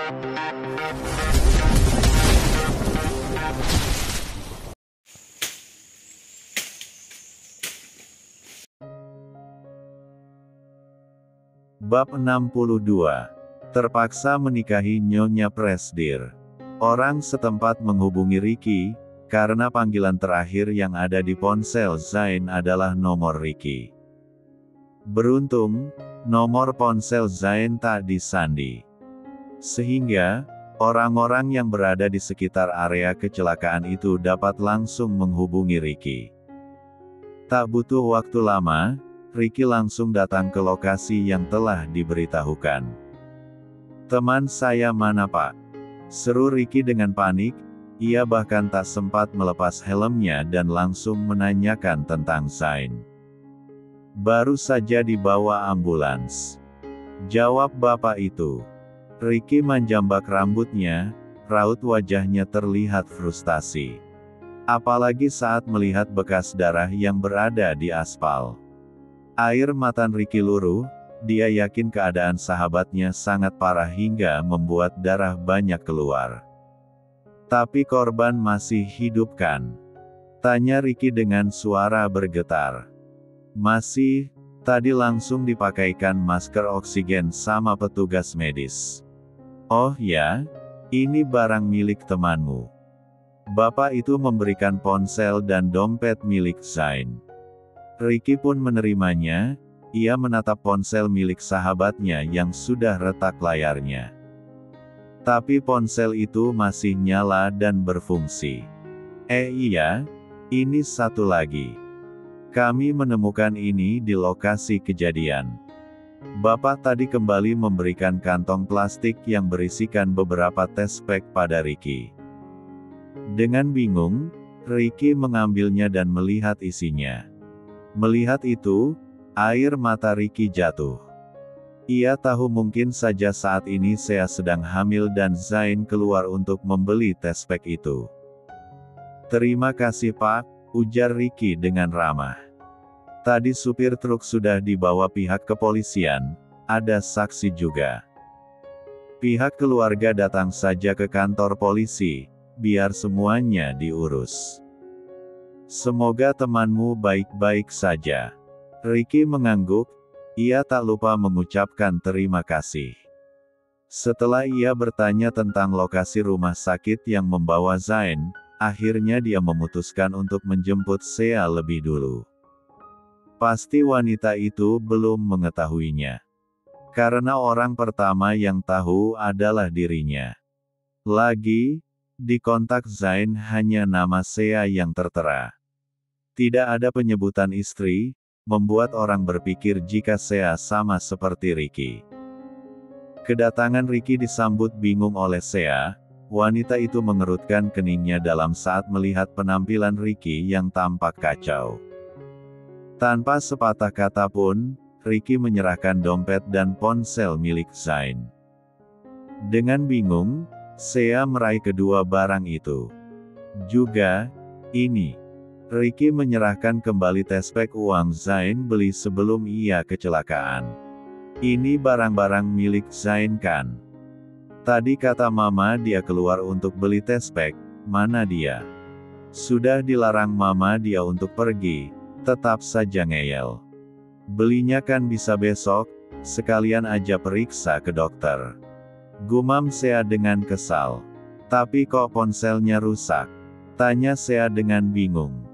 Bab 62. Terpaksa menikahi Nyonya Presdir. Orang setempat menghubungi Ricky, karena panggilan terakhir yang ada di ponsel Zain adalah nomor Ricky. Beruntung, nomor ponsel Zain tak disandi. Sehingga, orang-orang yang berada di sekitar area kecelakaan itu dapat langsung menghubungi Ricky. Tak butuh waktu lama, Ricky langsung datang ke lokasi yang telah diberitahukan. "Teman saya mana, Pak?" seru Ricky dengan panik. Ia bahkan tak sempat melepas helmnya dan langsung menanyakan tentang Zain. "Baru saja dibawa ambulans," jawab bapak itu. Ricky menjambak rambutnya, raut wajahnya terlihat frustasi. Apalagi saat melihat bekas darah yang berada di aspal. Air mata Ricky luruh, dia yakin keadaan sahabatnya sangat parah hingga membuat darah banyak keluar. "Tapi korban masih hidup kan?" tanya Ricky dengan suara bergetar. "Masih, tadi langsung dipakaikan masker oksigen sama petugas medis." "Oh ya, ini barang milik temanmu." Bapak itu memberikan ponsel dan dompet milik Zain. Ricky pun menerimanya. Ia menatap ponsel milik sahabatnya yang sudah retak layarnya. Tapi ponsel itu masih nyala dan berfungsi. Iya, ini satu lagi. Kami menemukan ini di lokasi kejadian." Bapak tadi kembali memberikan kantong plastik yang berisikan beberapa tes pack pada Ricky. Dengan bingung, Ricky mengambilnya dan melihat isinya. Melihat itu, air mata Ricky jatuh. Ia tahu mungkin saja saat ini Sea sedang hamil dan Zain keluar untuk membeli tes pack itu. "Terima kasih, Pak," ujar Ricky dengan ramah. "Tadi supir truk sudah dibawa pihak kepolisian, ada saksi juga. Pihak keluarga datang saja ke kantor polisi, biar semuanya diurus. Semoga temanmu baik-baik saja." Ricky mengangguk. Ia tak lupa mengucapkan terima kasih. Setelah ia bertanya tentang lokasi rumah sakit yang membawa Zain, akhirnya dia memutuskan untuk menjemput Sea lebih dulu. Pasti wanita itu belum mengetahuinya. Karena orang pertama yang tahu adalah dirinya. Lagi, di kontak Zain hanya nama Sea yang tertera. Tidak ada penyebutan istri, membuat orang berpikir jika Sea sama seperti Ricky. Kedatangan Ricky disambut bingung oleh Sea. Wanita itu mengerutkan keningnya dalam saat melihat penampilan Ricky yang tampak kacau. Tanpa sepatah kata pun, Ricky menyerahkan dompet dan ponsel milik Zain. Dengan bingung, Sea meraih kedua barang itu. Juga, ini. Ricky menyerahkan kembali tes pack uang Zain beli sebelum ia kecelakaan. "Ini barang-barang milik Zain kan? Tadi kata mama dia keluar untuk beli tes pack, mana dia? Sudah dilarang mama dia untuk pergi, tetap saja ngeyel. Belinya kan bisa besok, sekalian aja periksa ke dokter." Gumam Sea dengan kesal. "Tapi kok ponselnya rusak?" tanya Sea dengan bingung.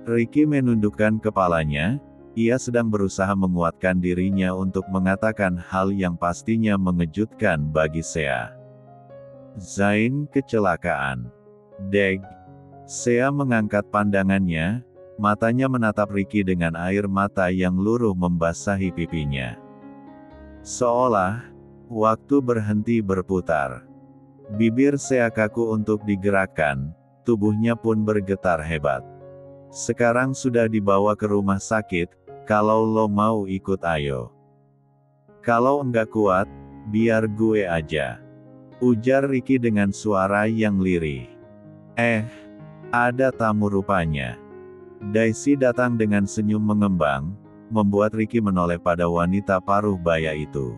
Ricky menundukkan kepalanya. Ia sedang berusaha menguatkan dirinya untuk mengatakan hal yang pastinya mengejutkan bagi Sea. "Zain kecelakaan. Deg." Sea mengangkat pandangannya, matanya menatap Ricky dengan air mata yang luruh membasahi pipinya. Seolah waktu berhenti berputar. Bibir Sea kaku untuk digerakkan, tubuhnya pun bergetar hebat. "Sekarang sudah dibawa ke rumah sakit, kalau lo mau ikut ayo. Kalau enggak kuat, biar gue aja," ujar Ricky dengan suara yang lirih. Ada tamu rupanya. Daisy datang dengan senyum mengembang, membuat Ricky menoleh pada wanita paruh baya itu.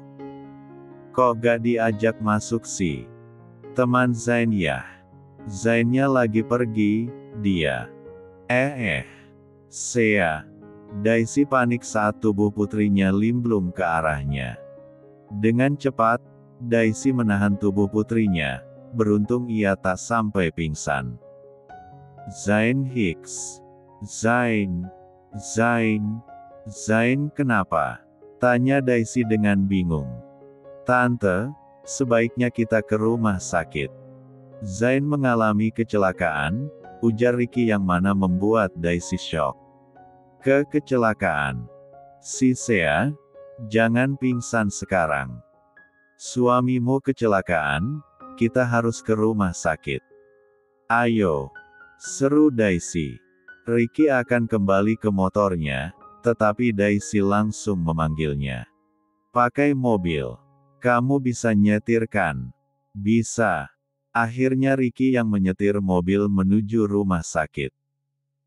Kok gak diajak masuk sih? Teman Zain ya? Zainnya lagi pergi, dia. Sea. Daisy panik saat tubuh putrinya limblung ke arahnya. Dengan cepat, Daisy menahan tubuh putrinya, beruntung ia tak sampai pingsan. Zain Hicks. Zain kenapa? Tanya Daisy dengan bingung. Tante, sebaiknya kita ke rumah sakit. Zain mengalami kecelakaan, ujar Ricky yang mana membuat Daisy shock. Kecelakaan? Si Sea, jangan pingsan sekarang. Suamimu kecelakaan, kita harus ke rumah sakit. Ayo, seru Daisy. Ricky akan kembali ke motornya, tetapi Daisy langsung memanggilnya. Pakai mobil. Kamu bisa nyetir kan? Bisa. Akhirnya Ricky yang menyetir mobil menuju rumah sakit.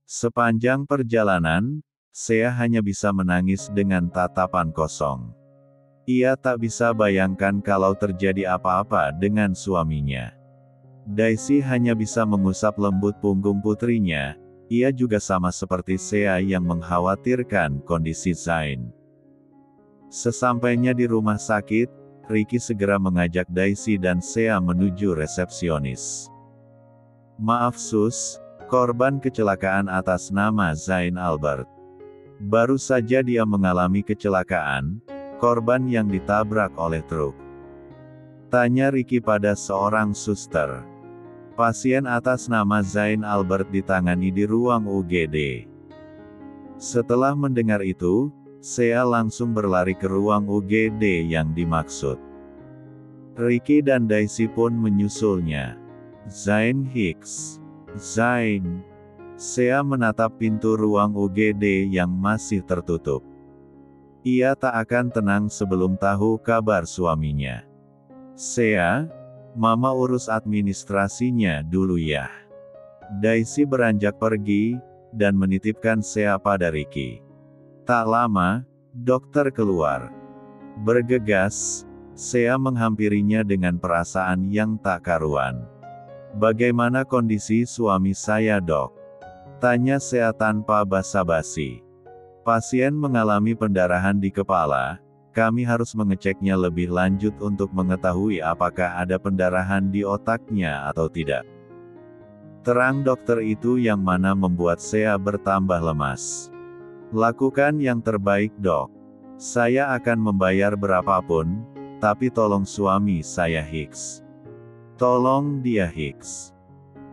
Sepanjang perjalanan, Sea hanya bisa menangis dengan tatapan kosong. Ia tak bisa bayangkan kalau terjadi apa-apa dengan suaminya. Daisy hanya bisa mengusap lembut punggung putrinya, ia juga sama seperti Sea yang mengkhawatirkan kondisi Zain. Sesampainya di rumah sakit, Ricky segera mengajak Daisy dan Sea menuju resepsionis. Maaf sus, korban kecelakaan atas nama Zain Albert. Baru saja dia mengalami kecelakaan, korban yang ditabrak oleh truk. Tanya Ricky pada seorang suster. Pasien atas nama Zain Albert ditangani di ruang UGD. Setelah mendengar itu, Sea langsung berlari ke ruang UGD yang dimaksud. Ricky dan Daisy pun menyusulnya. Zain Hicks. Zain. Sea menatap pintu ruang UGD yang masih tertutup. Ia tak akan tenang sebelum tahu kabar suaminya. Sea, Mama urus administrasinya dulu ya. Daisy beranjak pergi, dan menitipkan Sea pada Ricky. Tak lama, dokter keluar. Bergegas, Sea menghampirinya dengan perasaan yang tak karuan. Bagaimana kondisi suami saya dok? Tanya Sea tanpa basa-basi. Pasien mengalami pendarahan di kepala, kami harus mengeceknya lebih lanjut untuk mengetahui apakah ada pendarahan di otaknya atau tidak. Terang dokter itu yang mana membuat Sea bertambah lemas. Lakukan yang terbaik dok. Saya akan membayar berapapun, tapi tolong suami saya Hicks. Tolong dia Hicks.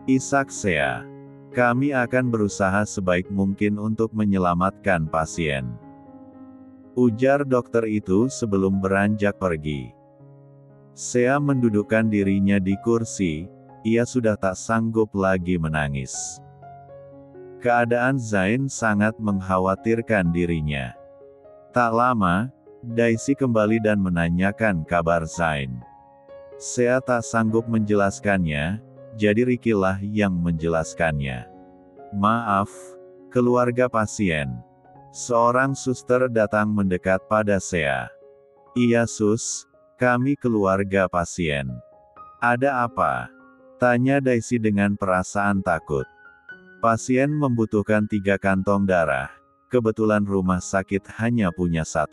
Isak Sea. Kami akan berusaha sebaik mungkin untuk menyelamatkan pasien. Ujar dokter itu sebelum beranjak pergi. Sea mendudukkan dirinya di kursi, ia sudah tak sanggup lagi menangis. Keadaan Zain sangat mengkhawatirkan dirinya. Tak lama, Daisy kembali dan menanyakan kabar Zain. Sea tak sanggup menjelaskannya, jadi Ricky lah yang menjelaskannya. Maaf, keluarga pasien. Seorang suster datang mendekat pada Sea. Iya sus, kami keluarga pasien. Ada apa? Tanya Daisy dengan perasaan takut. Pasien membutuhkan 3 kantong darah, kebetulan rumah sakit hanya punya 1.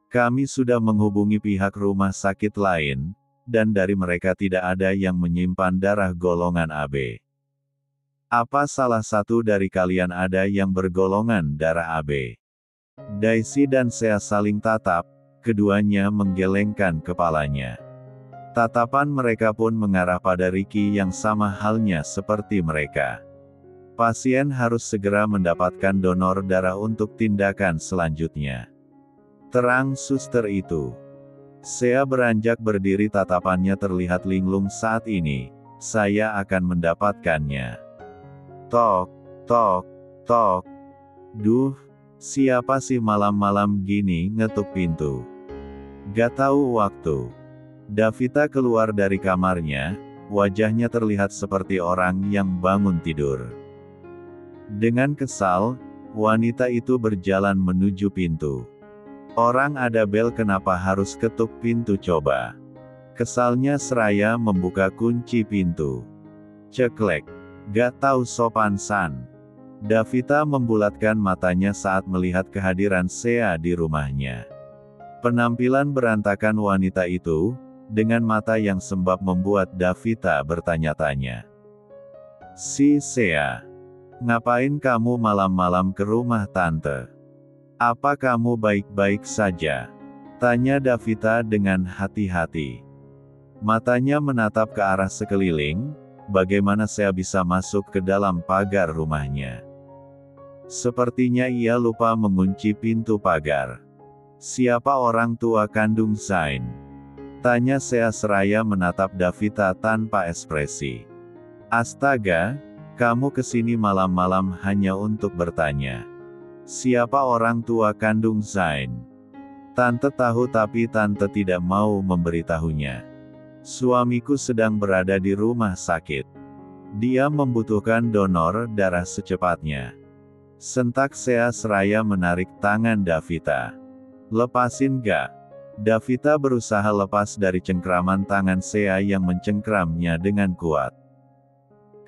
Kami sudah menghubungi pihak rumah sakit lain, dan dari mereka tidak ada yang menyimpan darah golongan AB. Apa salah satu dari kalian ada yang bergolongan darah AB? Daisy dan Sea saling tatap, keduanya menggelengkan kepalanya. Tatapan mereka pun mengarah pada Ricky yang sama halnya seperti mereka. Pasien harus segera mendapatkan donor darah untuk tindakan selanjutnya. Terang suster itu. Sea beranjak berdiri, tatapannya terlihat linglung saat ini. Saya akan mendapatkannya. Tok, tok, tok. Duh, siapa sih malam-malam gini ngetuk pintu? Gak tahu waktu. Davita keluar dari kamarnya, wajahnya terlihat seperti orang yang bangun tidur. Dengan kesal, wanita itu berjalan menuju pintu. Orang ada bel kenapa harus ketuk pintu coba? Kesalnya seraya membuka kunci pintu. Ceklek. Gak tahu sopan san. Davita membulatkan matanya saat melihat kehadiran Sea di rumahnya. Penampilan berantakan wanita itu, dengan mata yang sembab membuat Davita bertanya-tanya. Si Sea, ngapain kamu malam-malam ke rumah tante? Apa kamu baik-baik saja? Tanya Davita dengan hati-hati. Matanya menatap ke arah sekeliling, bagaimana Sea bisa masuk ke dalam pagar rumahnya. Sepertinya ia lupa mengunci pintu pagar. Siapa orang tua kandung Zain? Tanya Sea seraya menatap Davita tanpa ekspresi. Astaga, kamu kesini malam-malam hanya untuk bertanya. Siapa orang tua kandung Zain? Tante tahu tapi tante tidak mau memberitahunya. Suamiku sedang berada di rumah sakit. Dia membutuhkan donor darah secepatnya. Sentak Sea seraya menarik tangan Davita. Lepasin gak? Davita berusaha lepas dari cengkraman tangan Sea yang mencengkramnya dengan kuat.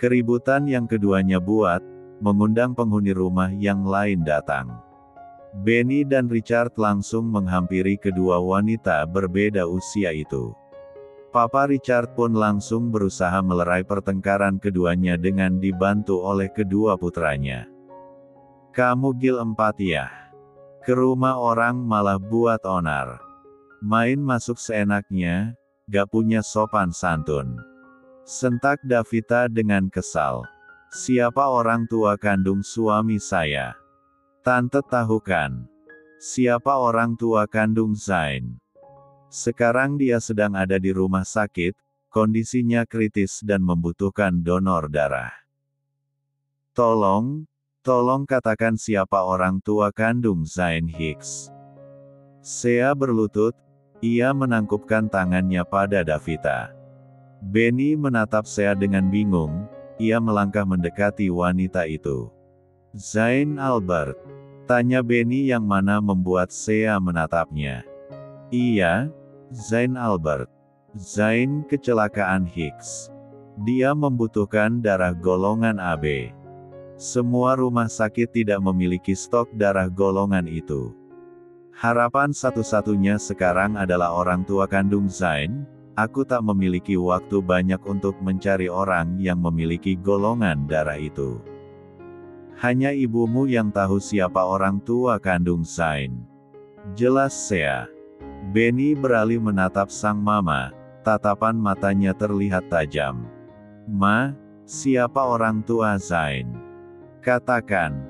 Keributan yang keduanya buat, mengundang penghuni rumah yang lain datang. Benny dan Richard langsung menghampiri kedua wanita berbeda usia itu. Papa Richard pun langsung berusaha melerai pertengkaran keduanya dengan dibantu oleh kedua putranya. Kamu gil 4 ya? Ke rumah orang malah buat onar. Main masuk seenaknya, gak punya sopan santun. Sentak Davita dengan kesal. Siapa orang tua kandung suami saya? Tante tahu kan? Siapa orang tua kandung Zain? Sekarang dia sedang ada di rumah sakit, kondisinya kritis dan membutuhkan donor darah. Tolong katakan siapa orang tua kandung Zain Hicks. Sea berlutut, ia menangkupkan tangannya pada Davita. Benny menatap Sea dengan bingung, ia melangkah mendekati wanita itu. Zain Albert? Tanya Benny yang mana membuat Sea menatapnya. Iya, Zain Albert. Zain kecelakaan Hicks. Dia membutuhkan darah golongan AB. Semua rumah sakit tidak memiliki stok darah golongan itu. Harapan satu-satunya sekarang adalah orang tua kandung Zain. Aku tak memiliki waktu banyak untuk mencari orang yang memiliki golongan darah itu. Hanya ibumu yang tahu siapa orang tua kandung Zain. Jelas Sea. Benny beralih menatap sang mama, tatapan matanya terlihat tajam. Ma, siapa orang tua Zain? Katakan.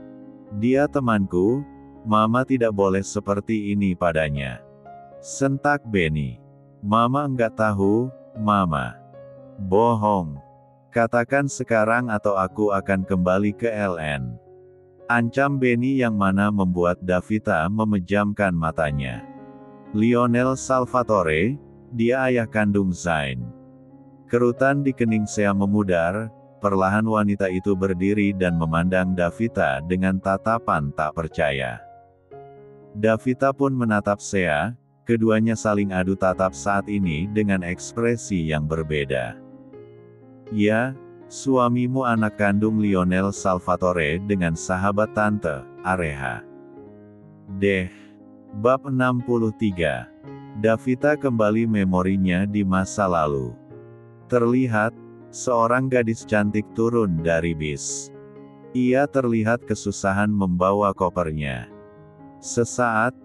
Dia temanku, mama tidak boleh seperti ini padanya. Sentak Benny. Mama enggak tahu, mama. Bohong. Katakan sekarang atau aku akan kembali ke LN. Ancam Benny yang mana membuat Davita memejamkan matanya. Lionel Salvatore, dia ayah kandung Zain. Kerutan di kening Sea memudar, perlahan wanita itu berdiri dan memandang Davita dengan tatapan tak percaya. Davita pun menatap Sea, keduanya saling adu tatap saat ini dengan ekspresi yang berbeda. Ya, suamimu anak kandung Lionel Salvatore dengan sahabat tante, Areha. Bab 63. Davita kembali memorinya di masa lalu. Terlihat, seorang gadis cantik turun dari bis. Ia terlihat kesusahan membawa kopernya. Sesaat,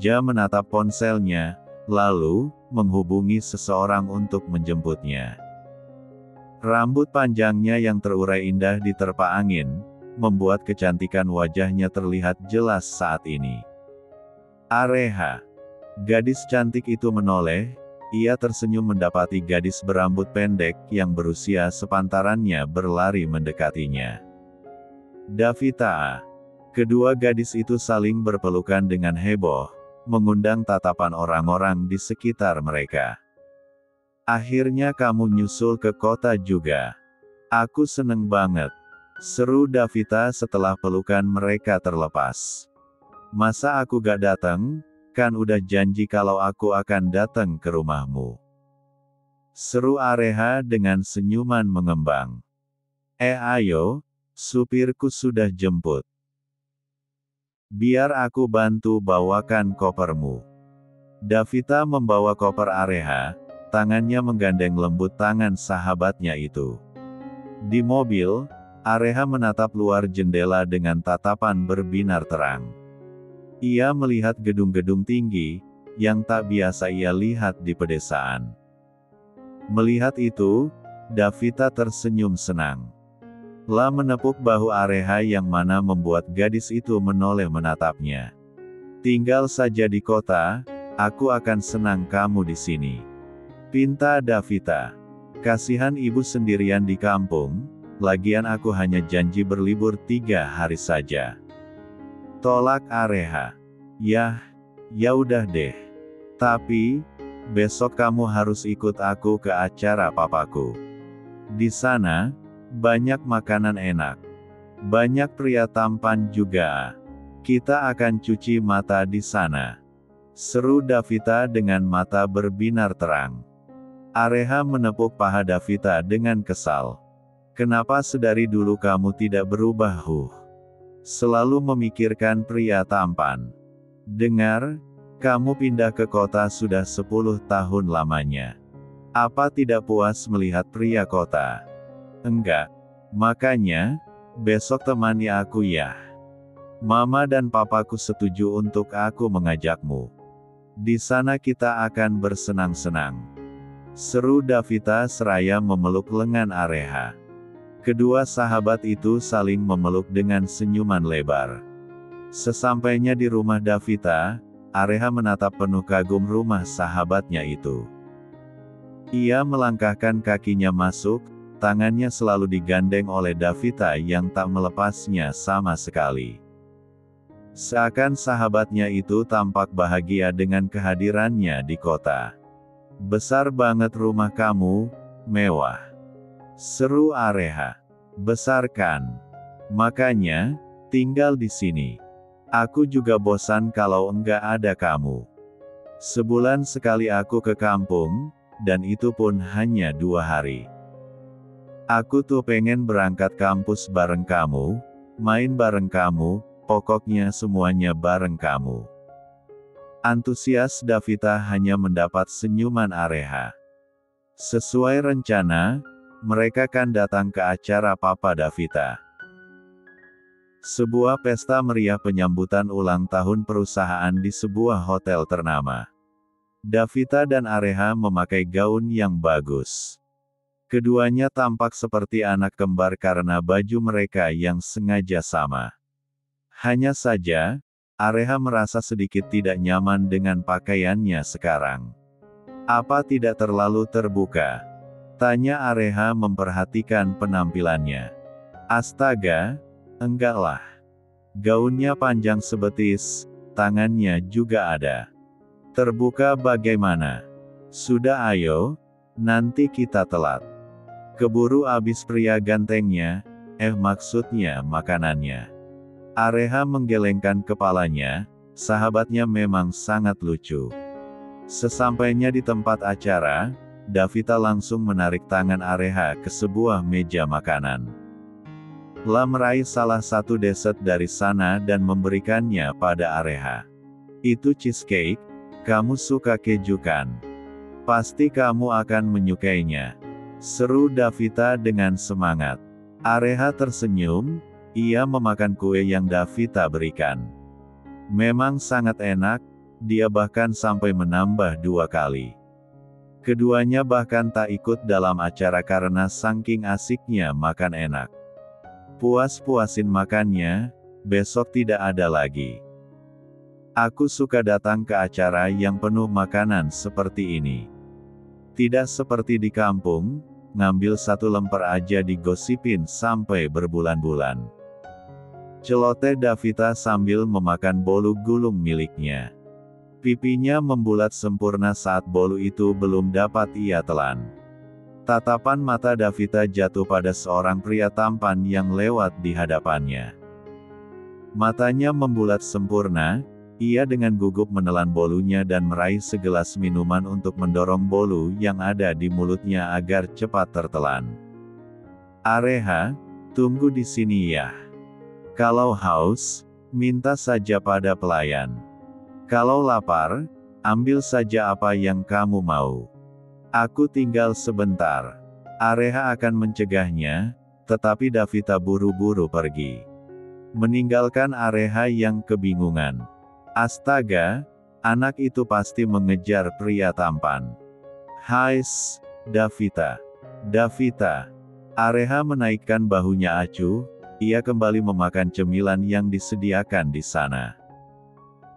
dia menatap ponselnya, lalu menghubungi seseorang untuk menjemputnya. Rambut panjangnya yang terurai indah diterpa angin, membuat kecantikan wajahnya terlihat jelas saat ini. Areha. Gadis cantik itu menoleh, ia tersenyum mendapati gadis berambut pendek yang berusia sepantarannya berlari mendekatinya. Davita. Kedua gadis itu saling berpelukan dengan heboh, mengundang tatapan orang-orang di sekitar mereka. Akhirnya kamu nyusul ke kota juga. Aku seneng banget. Seru Davita setelah pelukan mereka terlepas. Masa aku gak datang? Kan udah janji kalau aku akan datang ke rumahmu. Seru Areha dengan senyuman mengembang. Ayo, supirku sudah jemput. Biar aku bantu bawakan kopermu. Davita membawa koper Areha, tangannya menggandeng lembut tangan sahabatnya itu. Di mobil, Areha menatap luar jendela dengan tatapan berbinar terang. Ia melihat gedung-gedung tinggi, yang tak biasa ia lihat di pedesaan. Melihat itu, Davita tersenyum senang. La menepuk bahu Areha yang mana membuat gadis itu menoleh menatapnya. Tinggal saja di kota, aku akan senang kamu di sini. Pinta Davita. Kasihan ibu sendirian di kampung, lagian aku hanya janji berlibur 3 hari saja. Tolak Areha. Ya udah deh. Tapi, besok kamu harus ikut aku ke acara papaku. Di sana, banyak makanan enak. Banyak pria tampan juga. Kita akan cuci mata di sana. Seru Davita dengan mata berbinar terang. Areha menepuk paha Davita dengan kesal. Kenapa sedari dulu kamu tidak berubah? Selalu memikirkan pria tampan. Dengar, kamu pindah ke kota sudah 10 tahun lamanya. Apa tidak puas melihat pria kota? Enggak. Makanya, besok temani aku ya. Mama dan papaku setuju untuk aku mengajakmu. Di sana kita akan bersenang-senang. Seru Davita seraya memeluk lengan Areha. Kedua sahabat itu saling memeluk dengan senyuman lebar. Sesampainya di rumah Davita, Areha menatap penuh kagum rumah sahabatnya itu. Ia melangkahkan kakinya masuk, tangannya selalu digandeng oleh Davita yang tak melepasnya sama sekali. Seakan sahabatnya itu tampak bahagia dengan kehadirannya di kota. Besar banget rumah kamu, mewah. Seru Areha. Besar kan? Makanya, tinggal di sini. Aku juga bosan kalau enggak ada kamu. Sebulan sekali aku ke kampung, dan itu pun hanya 2 hari. Aku tuh pengen berangkat kampus bareng kamu, main bareng kamu, pokoknya semuanya bareng kamu. Antusias Davita hanya mendapat senyuman Areha. Sesuai rencana, mereka kan datang ke acara Papa Davita. Sebuah pesta meriah penyambutan ulang tahun perusahaan di sebuah hotel ternama. Davita dan Areha memakai gaun yang bagus. Keduanya tampak seperti anak kembar karena baju mereka yang sengaja sama. Hanya saja, Areha merasa sedikit tidak nyaman dengan pakaiannya sekarang. Apa tidak terlalu terbuka? Tanya Areha memperhatikan penampilannya. Astaga, enggak lah. Gaunnya panjang sebetis, tangannya juga ada. Terbuka bagaimana? Sudah ayo, nanti kita telat. Keburu abis pria gantengnya, maksudnya makanannya. Areha menggelengkan kepalanya, sahabatnya memang sangat lucu. Sesampainya di tempat acara, Davita langsung menarik tangan Areha ke sebuah meja makanan. La meraih salah satu dessert dari sana dan memberikannya pada Areha. Itu cheesecake, kamu suka keju kan? Pasti kamu akan menyukainya. Seru Davita dengan semangat. Areha tersenyum, ia memakan kue yang Davita berikan. Memang sangat enak, dia bahkan sampai menambah 2 kali. Keduanya bahkan tak ikut dalam acara karena saking asiknya makan enak. Puas-puasin makannya, besok tidak ada lagi. Aku suka datang ke acara yang penuh makanan seperti ini. Tidak seperti di kampung, ngambil 1 lemper aja digosipin sampai berbulan-bulan. Celoteh Davita sambil memakan bolu gulung miliknya. Pipinya membulat sempurna saat bolu itu belum dapat ia telan. Tatapan mata Davita jatuh pada seorang pria tampan yang lewat di hadapannya. Matanya membulat sempurna, Ia dengan gugup menelan bolunya dan meraih segelas minuman untuk mendorong bolu yang ada di mulutnya agar cepat tertelan. Areha, tunggu di sini ya. Kalau haus, minta saja pada pelayan. Kalau lapar, ambil saja apa yang kamu mau. Aku tinggal sebentar. Areha akan mencegahnya, tetapi Davita buru-buru pergi, meninggalkan Areha yang kebingungan. Astaga, anak itu pasti mengejar pria tampan. Hais, Davita. Davita. Areha menaikkan bahunya acuh, ia kembali memakan cemilan yang disediakan di sana.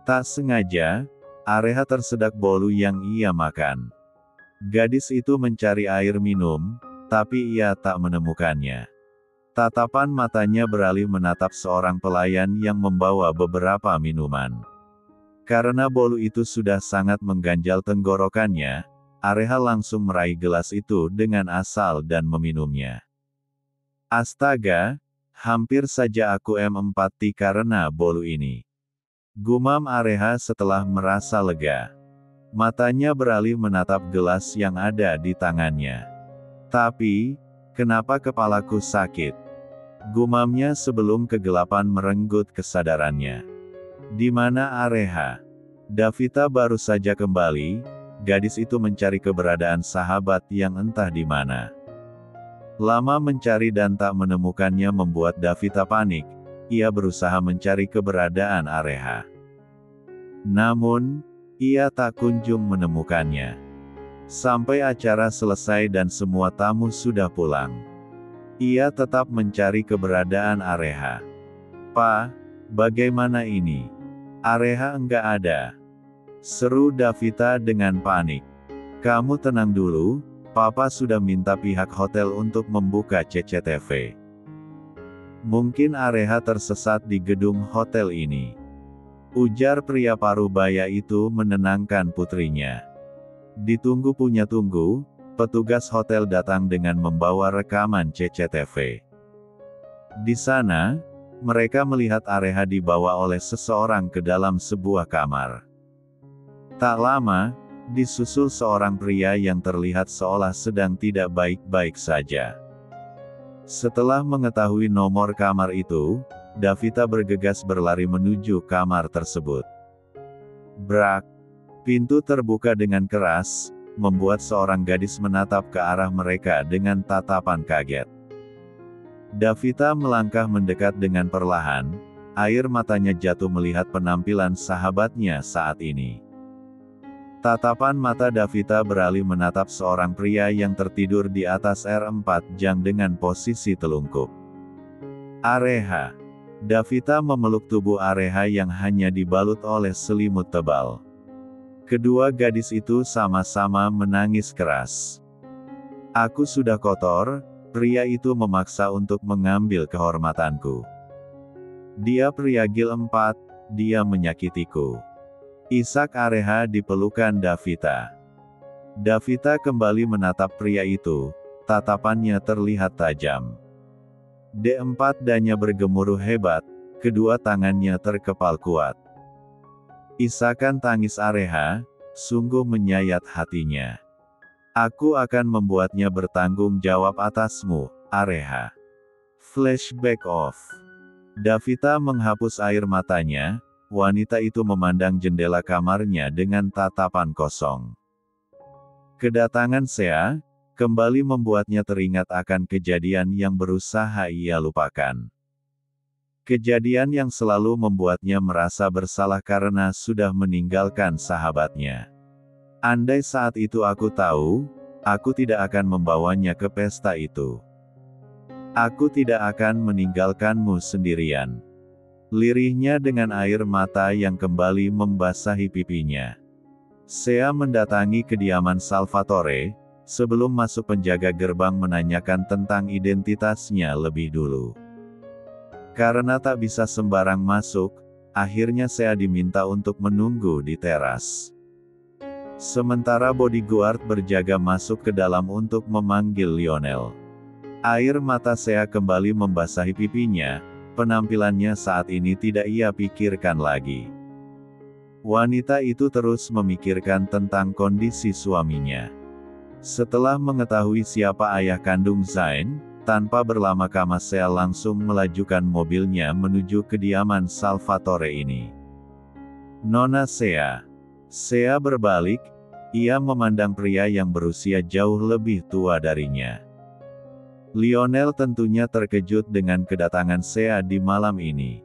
Tak sengaja, Areha tersedak bolu yang ia makan. Gadis itu mencari air minum, tapi ia tak menemukannya. Tatapan matanya beralih menatap seorang pelayan yang membawa beberapa minuman. Karena bolu itu sudah sangat mengganjal tenggorokannya, Areha langsung meraih gelas itu dengan asal dan meminumnya. Astaga, hampir saja aku mati karena bolu ini. Gumam Areha setelah merasa lega. Matanya beralih menatap gelas yang ada di tangannya. Tapi, kenapa kepalaku sakit? Gumamnya sebelum kegelapan merenggut kesadarannya. Di mana Areha? Davita baru saja kembali, gadis itu mencari keberadaan sahabat yang entah di mana. Lama mencari dan tak menemukannya membuat Davita panik, ia berusaha mencari keberadaan Areha. Namun, ia tak kunjung menemukannya. Sampai acara selesai dan semua tamu sudah pulang, ia tetap mencari keberadaan Areha. "Pa, bagaimana ini? Areha enggak ada," seru Davita dengan panik. "Kamu tenang dulu, Papa sudah minta pihak hotel untuk membuka CCTV. Mungkin Areha tersesat di gedung hotel ini," ujar pria parubaya itu menenangkan putrinya. Ditunggu punya tunggu, petugas hotel datang dengan membawa rekaman CCTV. Di sana, mereka melihat Areha dibawa oleh seseorang ke dalam sebuah kamar. Tak lama, disusul seorang pria yang terlihat seolah sedang tidak baik-baik saja. Setelah mengetahui nomor kamar itu, Davita bergegas berlari menuju kamar tersebut. Brak! Pintu terbuka dengan keras, membuat seorang gadis menatap ke arah mereka dengan tatapan kaget. Davita melangkah mendekat dengan perlahan, air matanya jatuh melihat penampilan sahabatnya saat ini. Tatapan mata Davita beralih menatap seorang pria yang tertidur di atas R4 jang dengan posisi telungkup. Areha. Davita memeluk tubuh Areha yang hanya dibalut oleh selimut tebal. Kedua gadis itu sama-sama menangis keras. "Aku sudah kotor," pria itu memaksa untuk mengambil kehormatanku. "Dia pria Gil 4, dia menyakitiku." Isak Areha di pelukan Davita. Davita kembali menatap pria itu, tatapannya terlihat tajam. D4 danya bergemuruh hebat, kedua tangannya terkepal kuat. Isakan tangis Areha, sungguh menyayat hatinya. "Aku akan membuatnya bertanggung jawab atasmu, Areha." Flashback off. Davita menghapus air matanya, wanita itu memandang jendela kamarnya dengan tatapan kosong. Kedatangan Sea, kembali membuatnya teringat akan kejadian yang berusaha ia lupakan. Kejadian yang selalu membuatnya merasa bersalah karena sudah meninggalkan sahabatnya. "Andai saat itu aku tahu, aku tidak akan membawanya ke pesta itu. Aku tidak akan meninggalkanmu sendirian." Lirihnya dengan air mata yang kembali membasahi pipinya. Sea mendatangi kediaman Salvatore, sebelum masuk penjaga gerbang menanyakan tentang identitasnya lebih dulu. Karena tak bisa sembarang masuk, akhirnya Sea diminta untuk menunggu di teras. Sementara bodyguard berjaga masuk ke dalam untuk memanggil Lionel. Air mata Sea kembali membasahi pipinya, penampilannya saat ini tidak ia pikirkan lagi. Wanita itu terus memikirkan tentang kondisi suaminya. Setelah mengetahui siapa ayah kandung Zain, tanpa berlama-lama Sea langsung melajukan mobilnya menuju kediaman Salvatore ini. Nona Sea. Sea berbalik, ia memandang pria yang berusia jauh lebih tua darinya. Lionel tentunya terkejut dengan kedatangan Sea di malam ini.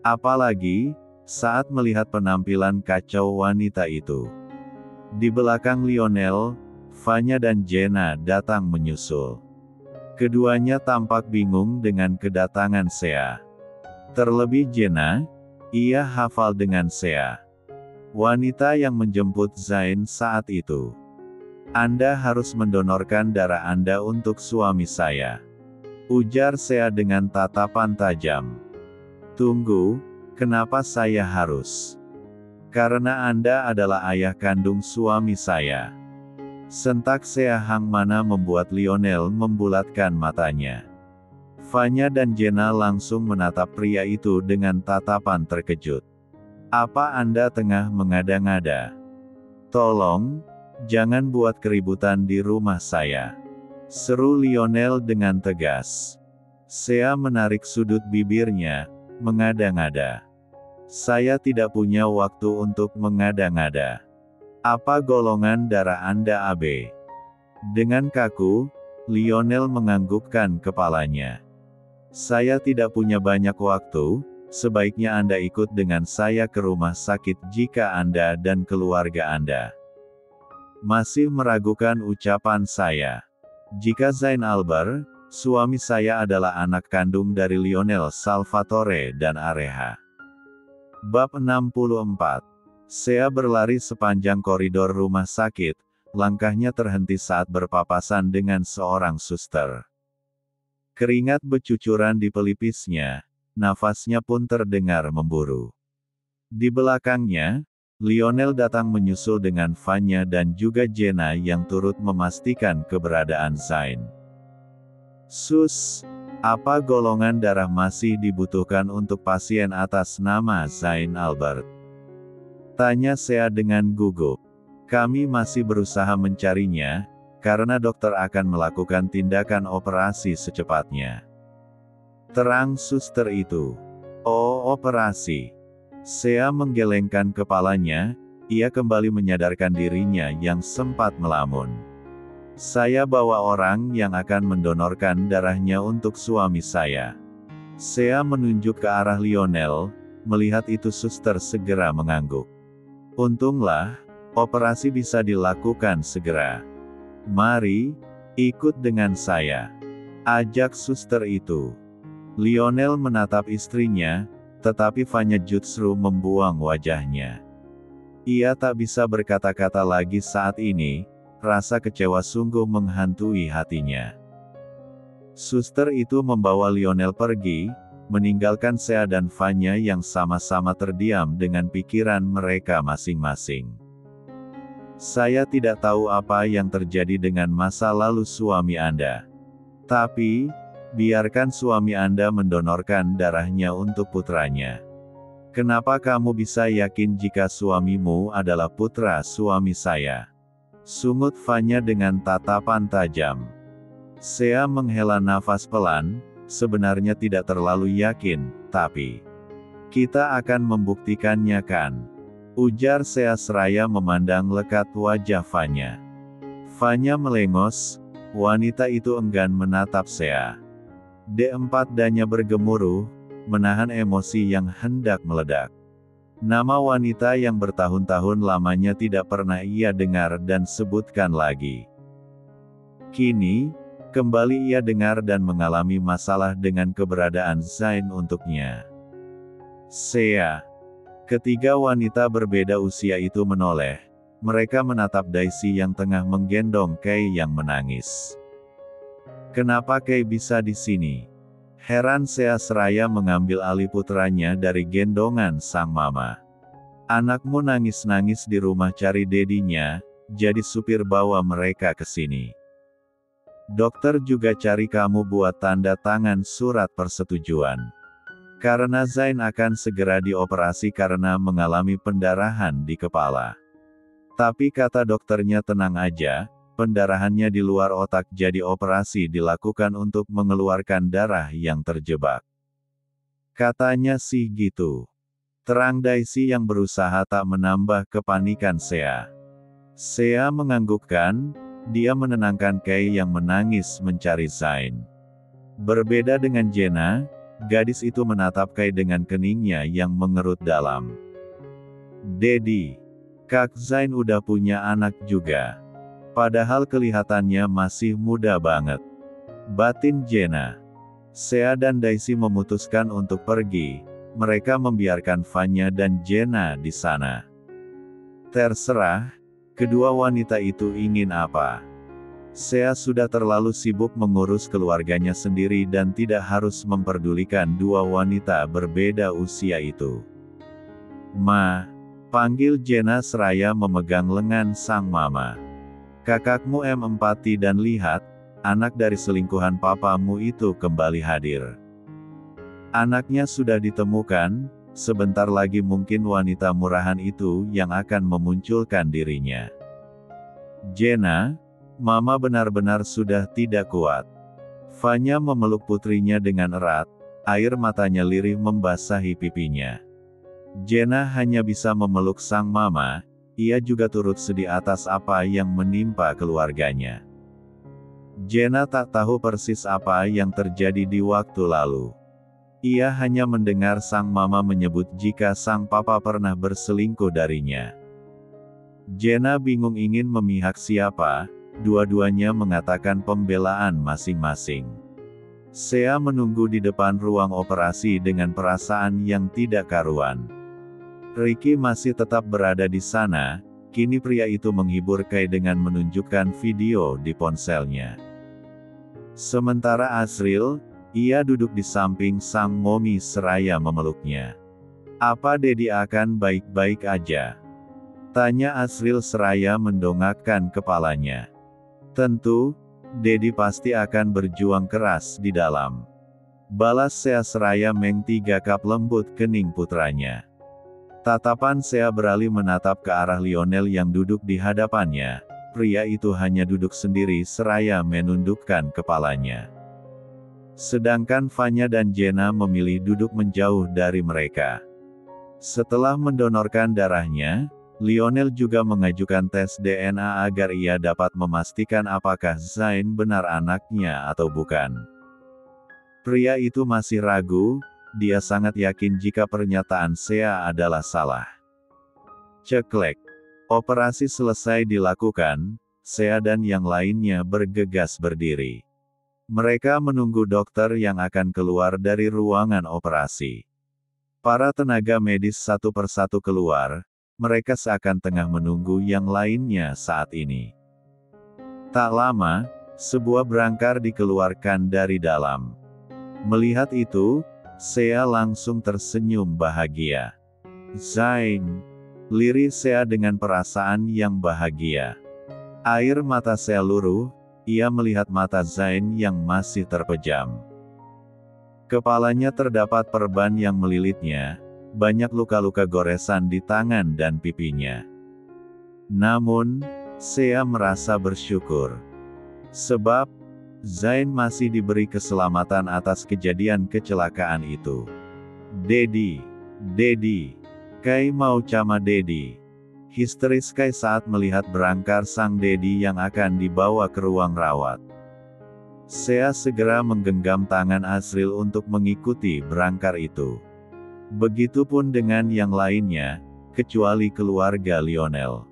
Apalagi, saat melihat penampilan kacau wanita itu. Di belakang Lionel, Vanya dan Jenna datang menyusul. Keduanya tampak bingung dengan kedatangan Sea. Terlebih Jenna, ia hafal dengan Sea. Wanita yang menjemput Zain saat itu. Anda harus mendonorkan darah Anda untuk suami saya. Ujar Sea dengan tatapan tajam. Tunggu, kenapa saya harus? Karena Anda adalah ayah kandung suami saya. Sentak Sea Hang Mana membuat Lionel membulatkan matanya. Vanya dan Jenna langsung menatap pria itu dengan tatapan terkejut. Apa Anda tengah mengada-ngada? Tolong, jangan buat keributan di rumah saya. Seru Lionel dengan tegas. Sea menarik sudut bibirnya, mengada-ngada. Saya tidak punya waktu untuk mengada-ngada. Apa golongan darah Anda AB? Dengan kaku, Lionel menganggukkan kepalanya. Saya tidak punya banyak waktu, sebaiknya Anda ikut dengan saya ke rumah sakit jika Anda dan keluarga Anda masih meragukan ucapan saya. Jika Zain Albert, suami saya adalah anak kandung dari Lionel Salvatore dan Areha. Bab 64. Sea berlari sepanjang koridor rumah sakit, langkahnya terhenti saat berpapasan dengan seorang suster. Keringat bercucuran di pelipisnya, nafasnya pun terdengar memburu. Di belakangnya, Lionel datang menyusul dengan Vanya dan juga Jenna yang turut memastikan keberadaan Zain. Sus, apa golongan darah masih dibutuhkan untuk pasien atas nama Zain Albert? Tanya Sea dengan gugup. Kami masih berusaha mencarinya, karena dokter akan melakukan tindakan operasi secepatnya. Terang suster itu. Oh, operasi. Sea menggelengkan kepalanya, ia kembali menyadarkan dirinya yang sempat melamun. Saya bawa orang yang akan mendonorkan darahnya untuk suami saya. Sea menunjuk ke arah Lionel, melihat itu suster segera mengangguk. Untunglah, operasi bisa dilakukan segera. Mari, ikut dengan saya. Ajak suster itu. Lionel menatap istrinya, tetapi Vanya justru membuang wajahnya. Ia tak bisa berkata-kata lagi saat ini, rasa kecewa sungguh menghantui hatinya. Suster itu membawa Lionel pergi, meninggalkan Sea dan Vanya yang sama-sama terdiam dengan pikiran mereka masing-masing. Saya tidak tahu apa yang terjadi dengan masa lalu suami Anda. Tapi, biarkan suami Anda mendonorkan darahnya untuk putranya. Kenapa kamu bisa yakin jika suamimu adalah putra suami saya? Sungut Vanya dengan tatapan tajam. Sea menghela nafas pelan, sebenarnya tidak terlalu yakin, tapi kita akan membuktikannya kan? Ujar Sea seraya memandang lekat wajah Vanya. Vanya melengos, wanita itu enggan menatap Sea. D4 danya bergemuruh, menahan emosi yang hendak meledak. Nama wanita yang bertahun-tahun lamanya tidak pernah ia dengar dan sebutkan lagi. Kini, kembali ia dengar dan mengalami masalah dengan keberadaan Zain untuknya. Sea. Ketiga wanita berbeda usia itu menoleh. Mereka menatap Daisy yang tengah menggendong Kay yang menangis. Kenapa Kay bisa di sini? Heran Sea seraya mengambil alih putranya dari gendongan sang mama. Anakmu nangis-nangis di rumah cari dedinya, jadi supir bawa mereka ke sini. Dokter juga cari kamu buat tanda tangan surat persetujuan. Karena Zain akan segera dioperasi karena mengalami pendarahan di kepala. Tapi kata dokternya tenang aja, pendarahannya di luar otak jadi operasi dilakukan untuk mengeluarkan darah yang terjebak. Katanya sih gitu. Terang Daisy yang berusaha tak menambah kepanikan Sea. Sea menganggukkan, dia menenangkan Kei yang menangis mencari Zain. Berbeda dengan Jenna, gadis itu menatap Kei dengan keningnya yang mengerut dalam. Dedi, Kak Zain udah punya anak juga. Padahal kelihatannya masih muda banget. Batin Jenna. Sea dan Daisy memutuskan untuk pergi, mereka membiarkan Vanya dan Jenna di sana. Terserah, kedua wanita itu ingin apa. Sea sudah terlalu sibuk mengurus keluarganya sendiri dan tidak harus memperdulikan dua wanita berbeda usia itu. Ma, panggil Jenna seraya memegang lengan sang mama. Kakakmu empati dan lihat, anak dari selingkuhan papamu itu kembali hadir. Anaknya sudah ditemukan, sebentar lagi mungkin wanita murahan itu yang akan memunculkan dirinya. Jenna, mama benar-benar sudah tidak kuat. Vanya memeluk putrinya dengan erat, air matanya lirih membasahi pipinya. Jenna hanya bisa memeluk sang mama, ia juga turut sedih atas apa yang menimpa keluarganya. Jenna tak tahu persis apa yang terjadi di waktu lalu. Ia hanya mendengar sang mama menyebut jika sang papa pernah berselingkuh darinya. Jenna bingung ingin memihak siapa, dua-duanya mengatakan pembelaan masing-masing. Sea menunggu di depan ruang operasi dengan perasaan yang tidak karuan. Ricky masih tetap berada di sana. Kini pria itu menghibur Kei dengan menunjukkan video di ponselnya. Sementara Asril, ia duduk di samping sang momi seraya memeluknya. Apa Dedi akan baik-baik aja? Tanya Asril seraya mendongakkan kepalanya. Tentu, Dedi pasti akan berjuang keras di dalam. Balas Sea seraya menggigap lembut kening putranya. Tatapan Sea beralih menatap ke arah Lionel yang duduk di hadapannya. Pria itu hanya duduk sendiri seraya menundukkan kepalanya. Sedangkan Vanya dan Jenna memilih duduk menjauh dari mereka. Setelah mendonorkan darahnya, Lionel juga mengajukan tes DNA agar ia dapat memastikan apakah Zain benar anaknya atau bukan. Pria itu masih ragu. Dia sangat yakin jika pernyataan Sea adalah salah. Ceklek. Operasi selesai dilakukan, Sea dan yang lainnya bergegas berdiri. Mereka menunggu dokter yang akan keluar dari ruangan operasi. Para tenaga medis satu persatu keluar, mereka seakan tengah menunggu yang lainnya saat ini. Tak lama, sebuah berangkar dikeluarkan dari dalam. Melihat itu, Sea langsung tersenyum bahagia. Zain. Lirih Sea dengan perasaan yang bahagia. Air mata Sea luruh, ia melihat mata Zain yang masih terpejam. Kepalanya terdapat perban yang melilitnya, banyak luka-luka goresan di tangan dan pipinya. Namun, Sea merasa bersyukur. Sebab, Zain masih diberi keselamatan atas kejadian kecelakaan itu. Dedi. Kei mau sama Dedi. Histeris Kei saat melihat berangkar sang Dedi yang akan dibawa ke ruang rawat. Sea segera menggenggam tangan Asril untuk mengikuti berangkar itu. Begitupun dengan yang lainnya, kecuali keluarga Lionel.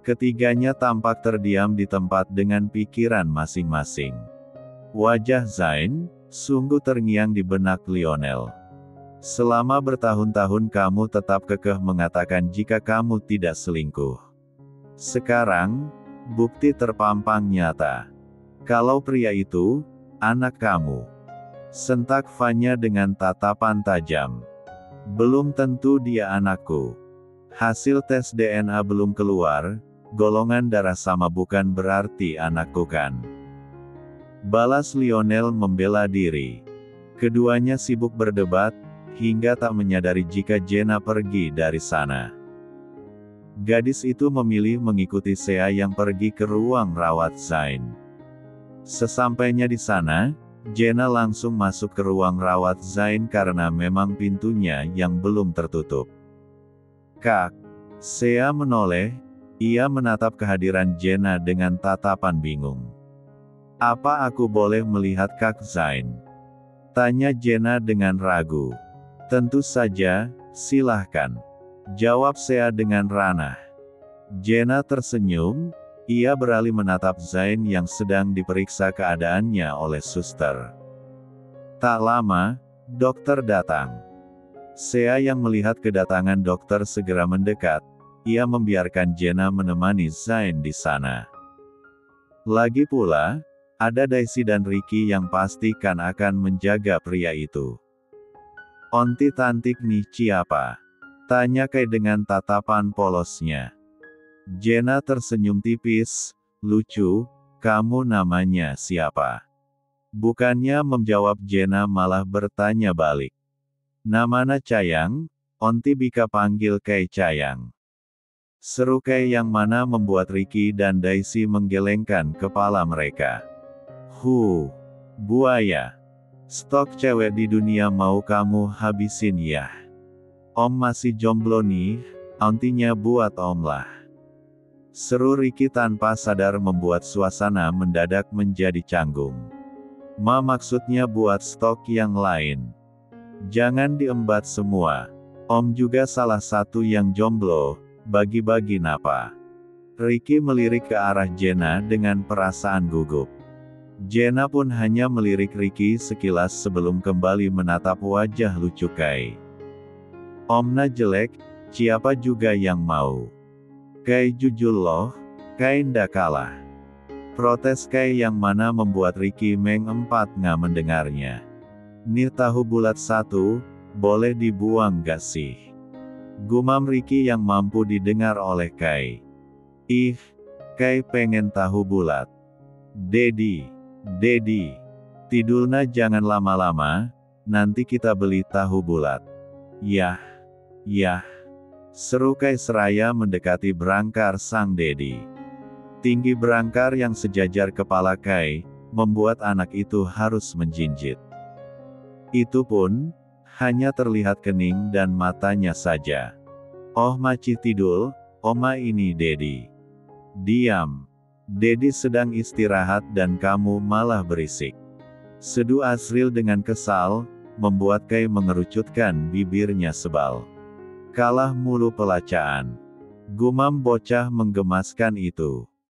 Ketiganya tampak terdiam di tempat dengan pikiran masing-masing. Wajah Zain sungguh terngiang di benak Lionel. Selama bertahun-tahun kamu tetap kekeh mengatakan jika kamu tidak selingkuh. Sekarang, bukti terpampang nyata. Kalau pria itu, anak kamu. Sentak Vanya dengan tatapan tajam. Belum tentu dia anakku. Hasil tes DNA belum keluar, golongan darah sama bukan berarti anakku kan. Balas Lionel membela diri. Keduanya sibuk berdebat, hingga tak menyadari jika Jenna pergi dari sana. Gadis itu memilih mengikuti Sea yang pergi ke ruang rawat Zain. Sesampainya di sana, Jenna langsung masuk ke ruang rawat Zain karena memang pintunya yang belum tertutup. Kak, Sea menoleh, ia menatap kehadiran Jenna dengan tatapan bingung. Apa aku boleh melihat Kak Zain? Tanya Jenna dengan ragu. Tentu saja, silahkan. Jawab Sea dengan ranah. Jenna tersenyum, ia beralih menatap Zain yang sedang diperiksa keadaannya oleh suster. Tak lama, dokter datang. Sea yang melihat kedatangan dokter segera mendekat, ia membiarkan Jenna menemani Zain di sana. Lagi pula, ada Daisy dan Ricky yang pastikan akan menjaga pria itu. Onti cantik nih siapa? Tanya Kai dengan tatapan polosnya. Jenna tersenyum tipis, lucu, kamu namanya siapa? Bukannya menjawab Jenna malah bertanya balik. Namana Cayang, Onti bika panggil Kai Cayang. Seru Kai yang mana membuat Ricky dan Daisy menggelengkan kepala mereka. Buaya. Stok cewek di dunia mau kamu habisin ya. Om masih jomblo nih, ontinya buat om lah. Seru Ricky tanpa sadar membuat suasana mendadak menjadi canggung. Maksudnya buat stok yang lain. Jangan diembat semua. Om juga salah satu yang jomblo, bagi-bagi napa. Ricky melirik ke arah Jenna dengan perasaan gugup. Jenna pun hanya melirik Ricky sekilas sebelum kembali menatap wajah lucu Kai. Omna jelek, siapa juga yang mau? Kai jujur loh, Kai ndak kalah. Protes Kai yang mana membuat Ricky mengempat nggak mendengarnya. Nih tahu bulat satu, boleh dibuang gak sih? Gumam Ricky yang mampu didengar oleh Kai. Ih, Kai pengen tahu bulat. Dedi, tidulna jangan lama-lama, nanti kita beli tahu bulat. Yah, seru Kai seraya mendekati berangkar sang Dedi. Tinggi berangkar yang sejajar kepala Kai, membuat anak itu harus menjinjit. Itu pun, hanya terlihat kening dan matanya saja. Oh Maci Tidul, Oma ini Dedi. Diam. Dedi sedang istirahat dan kamu malah berisik. Sedu Asril dengan kesal, membuat Kai mengerucutkan bibirnya sebal. Kalah mulu pelacaan. Gumam bocah menggemaskan itu.